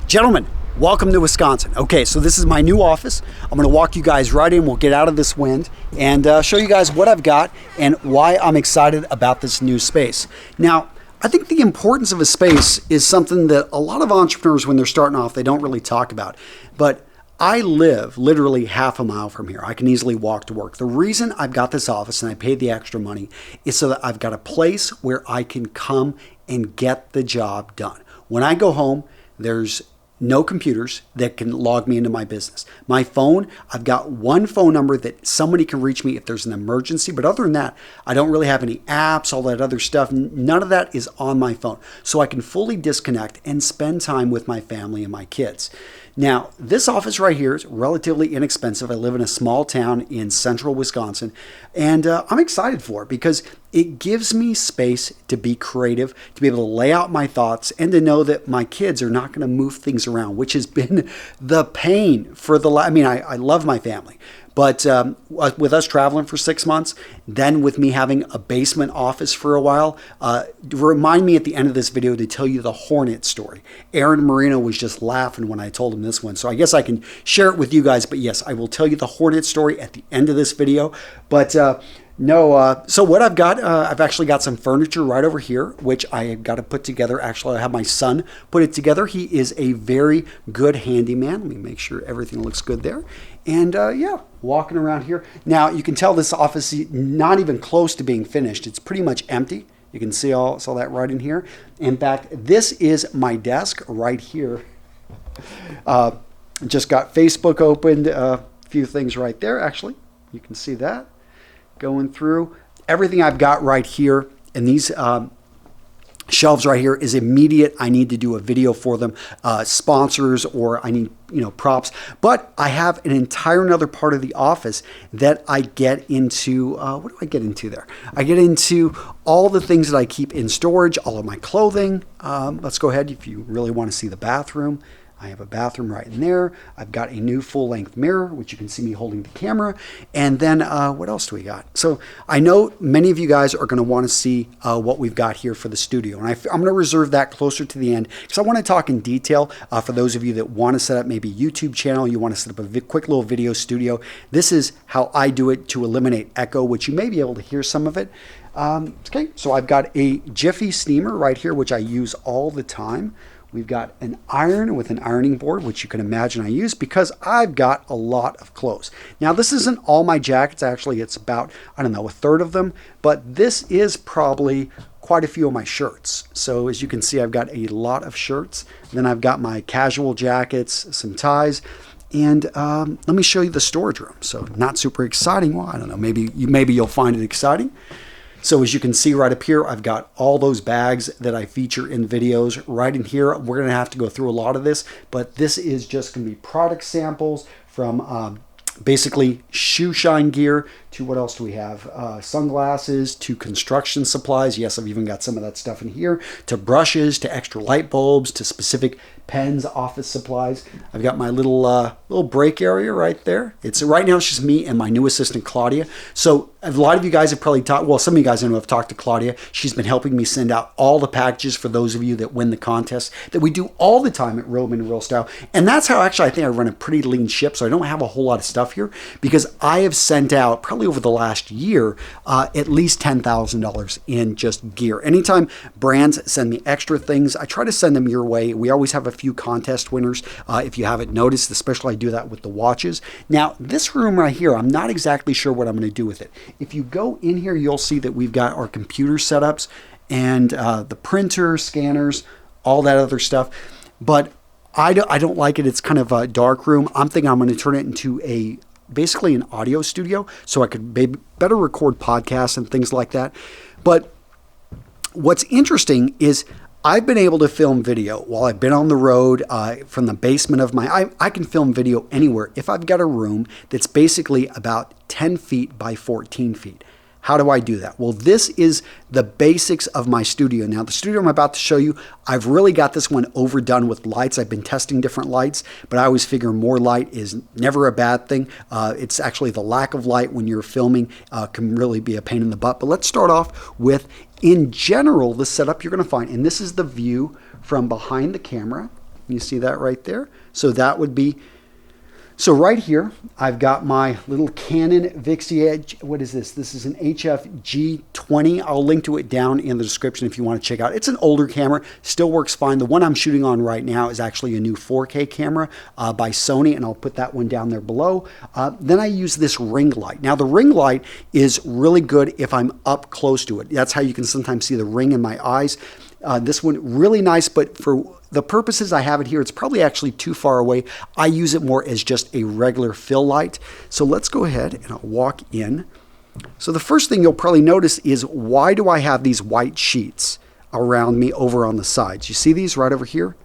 Gentlemen, welcome to Wisconsin. Okay, so this is my new office. I'm gonna walk you guys right in. We'll get out of this wind and show you guys what I've got and why I'm excited about this new space. Now, I think the importance of a space is something that a lot of entrepreneurs, when they're starting off, they don't really talk about. But I live literally half a mile from here. I can easily walk to work. The reason I've got this office and I paid the extra money is so that I've got a place where I can come and get the job done. When I go home, there's no computers that can log me into my business. My phone, I've got one phone number that somebody can reach me if there's an emergency. But other than that, I don't really have any apps, all that other stuff. None of that is on my phone. So I can fully disconnect and spend time with my family and my kids. Now, this office right here is relatively inexpensive. I live in a small town in central Wisconsin, and I'm excited for it because it gives me space to be creative, to be able to lay out my thoughts, and to know that my kids are not going to move things around, which has been the pain for I love my family. But with us traveling for 6 months, then with me having a basement office for a while, remind me at the end of this video to tell you the Hornet story. Aaron Marino was just laughing when I told him this one. So I guess I can share it with you guys. But yes, I will tell you the Hornet story at the end of this video. But so what I've got, I've actually got some furniture right over here, which I have got to put together. Actually, I have my son put it together. He is a very good handyman. Let me make sure everything looks good there. And yeah, walking around here. Now, you can tell this office is not even close to being finished. It's pretty much empty. You can see all that right in here. In fact, this is my desk right here. Just got Facebook opened, a few things right there, actually. You can see that going through. Everything I've got right here in these shelves right here is immediate. I need to do a video for them, sponsors, or I need props. But I have an entire another part of the office that I get into. What do I get into there? I get into all the things that I keep in storage, all of my clothing. Let's go ahead if you really want to see the bathroom. I have a bathroom right in there. I've got a new full-length mirror, which you can see me holding the camera. And then what else do we got? So I know many of you guys are going to want to see what we've got here for the studio. And I'm going to reserve that closer to the end because I want to talk in detail for those of you that want to set up maybe a YouTube channel. You want to set up a quick little video studio. This is how I do it to eliminate echo, which you may be able to hear some of it. Okay, so I've got a Jiffy steamer right here, which I use all the time. We've got an iron with an ironing board, which you can imagine I use because I've got a lot of clothes. Now, this isn't all my jackets. Actually, it's about, I don't know, a third of them. But this is probably quite a few of my shirts. So as you can see, I've got a lot of shirts. Then I've got my casual jackets, some ties. And let me show you the storage room. So not super exciting. Well, I don't know. Maybe you'll find it exciting. So as you can see right up here, I've got all those bags that I feature in videos right in here. We're going to have to go through a lot of this, but this is just going to be product samples from basically shoe shine gear to what else do we have? Sunglasses to construction supplies. Yes, I've even got some of that stuff in here, to brushes, to extra light bulbs, to specific pens, office supplies. I've got my little break area right there. Right now it's just me and my new assistant Claudia. So a lot of you guys have probably some of you guys I know have talked to Claudia. She's been helping me send out all the packages for those of you that win the contest that we do all the time at Real Men Real Style. And that's how actually I think I run a pretty lean ship. So I don't have a whole lot of stuff here because I have sent out probably over the last year at least $10,000 in just gear. Anytime brands send me extra things, I try to send them your way. We always have a few contest winners. If you haven't noticed, especially I do that with the watches. Now, this room right here, I'm not exactly sure what I'm going to do with it. If you go in here, you'll see that we've got our computer setups and the printer, scanners, all that other stuff. But I don't like it. It's kind of a dark room. I'm thinking I'm going to turn it into basically an audio studio so I could better record podcasts and things like that. But what's interesting is I've been able to film video while I've been on the road from the basement of I can film video anywhere if I've got a room that's basically about 10 feet by 14 feet. How do I do that? Well, this is the basics of my studio. Now, the studio I'm about to show you, I've really got this one overdone with lights. I've been testing different lights, but I always figure more light is never a bad thing. It's actually the lack of light when you're filming can really be a pain in the butt. But let's start off with, in general, the setup you're going to find. And this is the view from behind the camera. You see that right there? So that would be, so right here, I've got my little Canon Vixia. What is this? This is an HF-G20. I'll link to it down in the description if you want to check out. It's an older camera, still works fine. The one I'm shooting on right now is actually a new 4K camera by Sony, and I'll put that one down there below. Then I use this ring light. Now the ring light is really good if I'm up close to it. That's how you can sometimes see the ring in my eyes. This one really nice, but for the purposes I have it here, it's probably actually too far away. I use it more as just a regular fill light. So let's go ahead and I'll walk in. So the first thing you'll probably notice is, why do I have these white sheets around me over on the sides? You see these right over here?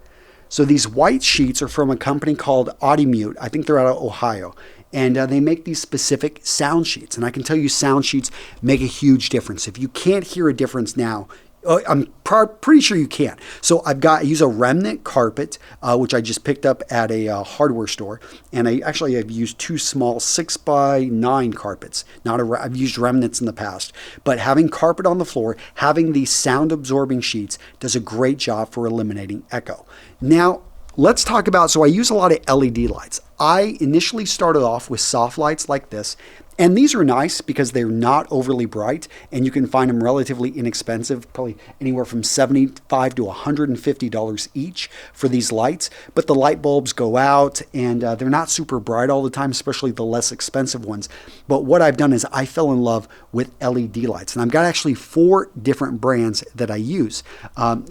So these white sheets are from a company called Audimute. I think they're out of Ohio. And they make these specific sound sheets. And I can tell you sound sheets make a huge difference. If you can't hear a difference now, I'm pretty sure you can. So I use a remnant carpet, which I just picked up at a hardware store. And I've used two small 6x9 carpets. I've used remnants in the past. But having carpet on the floor, having these sound absorbing sheets does a great job for eliminating echo. Now, let's talk about, so I use a lot of LED lights. I initially started off with soft lights like this. And these are nice because they're not overly bright, and you can find them relatively inexpensive, probably anywhere from $75 to $150 each for these lights. But the light bulbs go out, and they're not super bright all the time, especially the less expensive ones. But what I've done is I fell in love with LED lights, and I've got actually 4 different brands that I use.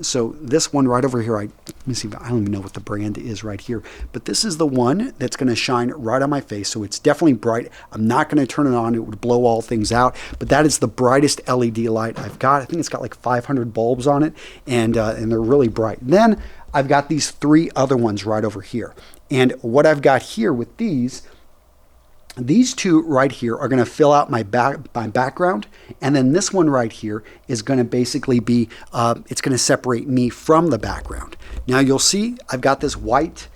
So this one right over here, let me see, I don't even know what the brand is right here, but this is the one that's going to shine right on my face. So it's definitely bright. I'm not going to turn it on, it would blow all things out, but that is the brightest LED light I've got. I think it's got like 500 bulbs on it, and they're really bright. Then I've got these 3 other ones right over here, and what I've got here with these 2 right here are going to fill out my background, and then this one right here is going to basically be it's going to separate me from the background. Now you'll see I've got this white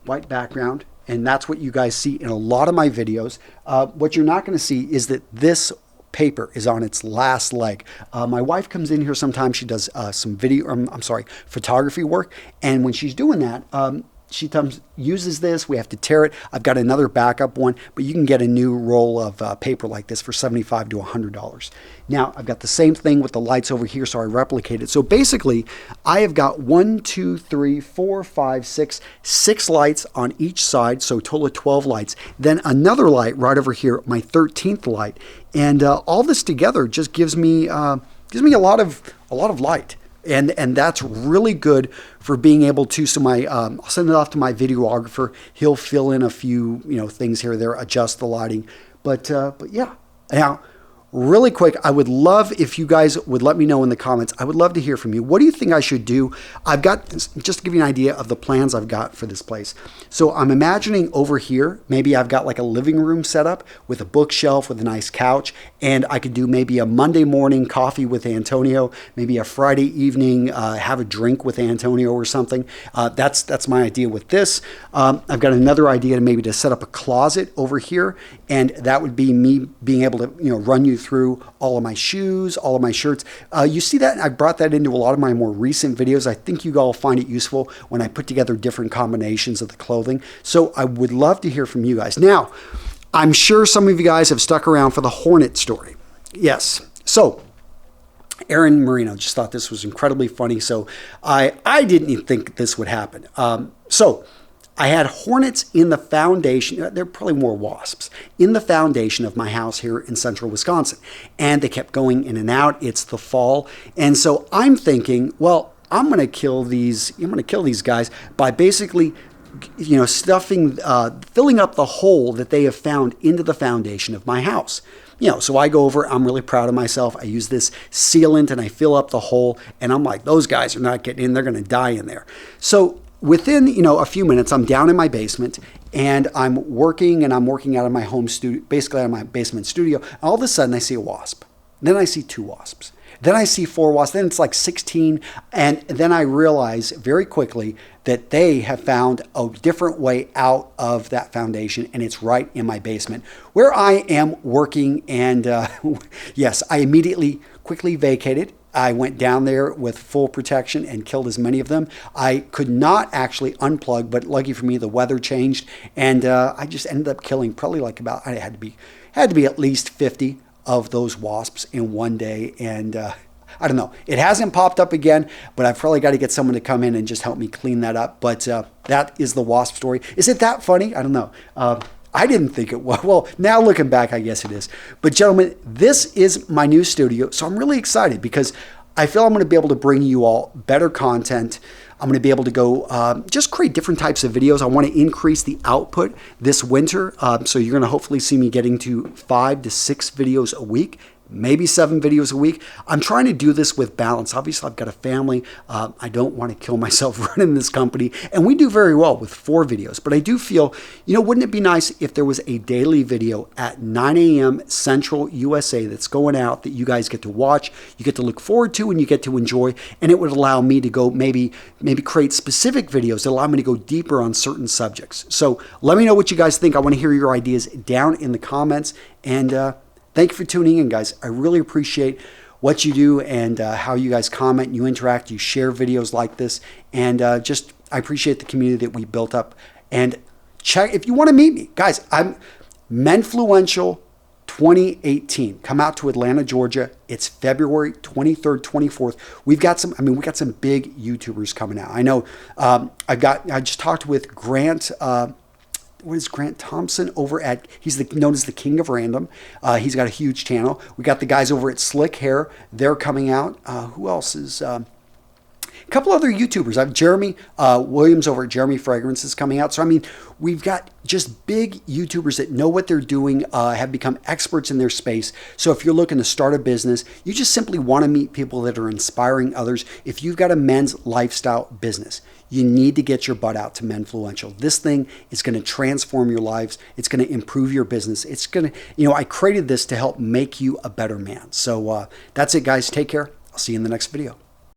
background, and that's what you guys see in a lot of my videos. What you're not going to see is that this paper is on its last leg. My wife comes in here sometimes. She does some photography work. And when she's doing that, she uses this. We have to tear it. I've got another backup one, but you can get a new roll of paper like this for $75 to $100. Now, I've got the same thing with the lights over here, so I replicate it. So basically, I have got 6 lights on each side, so a total of 12 lights. Then another light right over here, my 13th light. And all this together just gives me a lot of light. And that's really good for being able to, so I'll send it off to my videographer. He'll fill in a few, things here or there, adjust the lighting. But yeah. Now, really quick, I would love if you guys would let me know in the comments. I would love to hear from you. What do you think I should do? I've got, just to give you an idea of the plans I've got for this place. So I'm imagining over here, maybe I've got like a living room set up with a bookshelf with a nice couch, and I could do maybe a Monday morning coffee with Antonio, maybe a Friday evening, have a drink with Antonio or something. That's my idea with this. I've got another idea to set up a closet over here, and that would be me being able to, run you through all of my shoes, all of my shirts. You see that? I brought that into a lot of my more recent videos. I think you all find it useful when I put together different combinations of the clothing. So I would love to hear from you guys. Now, I'm sure some of you guys have stuck around for the Hornet story. Yes. So Aaron Marino just thought this was incredibly funny. So I didn't even think this would happen. So I had hornets in the foundation. They're probably more wasps in the foundation of my house here in central Wisconsin. And they kept going in and out. It's the fall. And so I'm thinking, well, I'm going to kill these guys by basically, filling up the hole that they have found into the foundation of my house. So I go over, I'm really proud of myself. I use this sealant and I fill up the hole, and I'm like, those guys are not getting in. They're going to die in there. So within, a few minutes, I'm down in my basement and I'm working out of my home studio, basically out of my basement studio. And all of a sudden I see a wasp. Then I see 2 wasps. Then I see 4 wasps. Then it's like 16. And then I realize very quickly that they have found a different way out of that foundation. And it's right in my basement where I am working. And yes, I immediately quickly vacated. I went down there with full protection and killed as many of them. I could not actually unplug, but lucky for me, the weather changed, and I just ended up killing probably like about, I had to be at least 50 of those wasps in one day, and I don't know. It hasn't popped up again, but I've probably got to get someone to come in and just help me clean that up. But that is the wasp story. Is it that funny? I don't know. I didn't think it was. Well, now looking back, I guess it is. But gentlemen, this is my new studio. So I'm really excited because I feel I'm going to be able to bring you all better content. I'm going to be able to go just create different types of videos. I want to increase the output this winter. So you're going to hopefully see me getting to 5 to 6 videos a week. Maybe 7 videos a week. I'm trying to do this with balance. Obviously, I've got a family. I don't want to kill myself running this company. And we do very well with 4 videos. But I do feel, wouldn't it be nice if there was a daily video at 9 a.m. Central USA that's going out that you guys get to watch, you get to look forward to, and you get to enjoy. And it would allow me to go maybe create specific videos that allow me to go deeper on certain subjects. So let me know what you guys think. I want to hear your ideas down in the comments. And thank you for tuning in, guys. I really appreciate what you do and how you guys comment, you interact, you share videos like this. And I appreciate the community that we built up. And check, if you want to meet me, guys, I'm Menfluential 2018. Come out to Atlanta, Georgia. It's February 23rd, 24th. We got some big YouTubers coming out. I know I just talked with Grant, what is Grant Thompson over at, he's known as the King of Random. He's got a huge channel. We got the guys over at Slick Hair. They're coming out. Who else is, a couple other YouTubers. I have Jeremy Williams over at Jeremy Fragrance is coming out. So, we've got just big YouTubers that know what they're doing, have become experts in their space. So if you're looking to start a business, you just simply want to meet people that are inspiring others. If you've got a men's lifestyle business, you need to get your butt out to Menfluential. This thing is going to transform your lives. It's going to improve your business. It's going to, I created this to help make you a better man. So that's it, guys. Take care. I'll see you in the next video.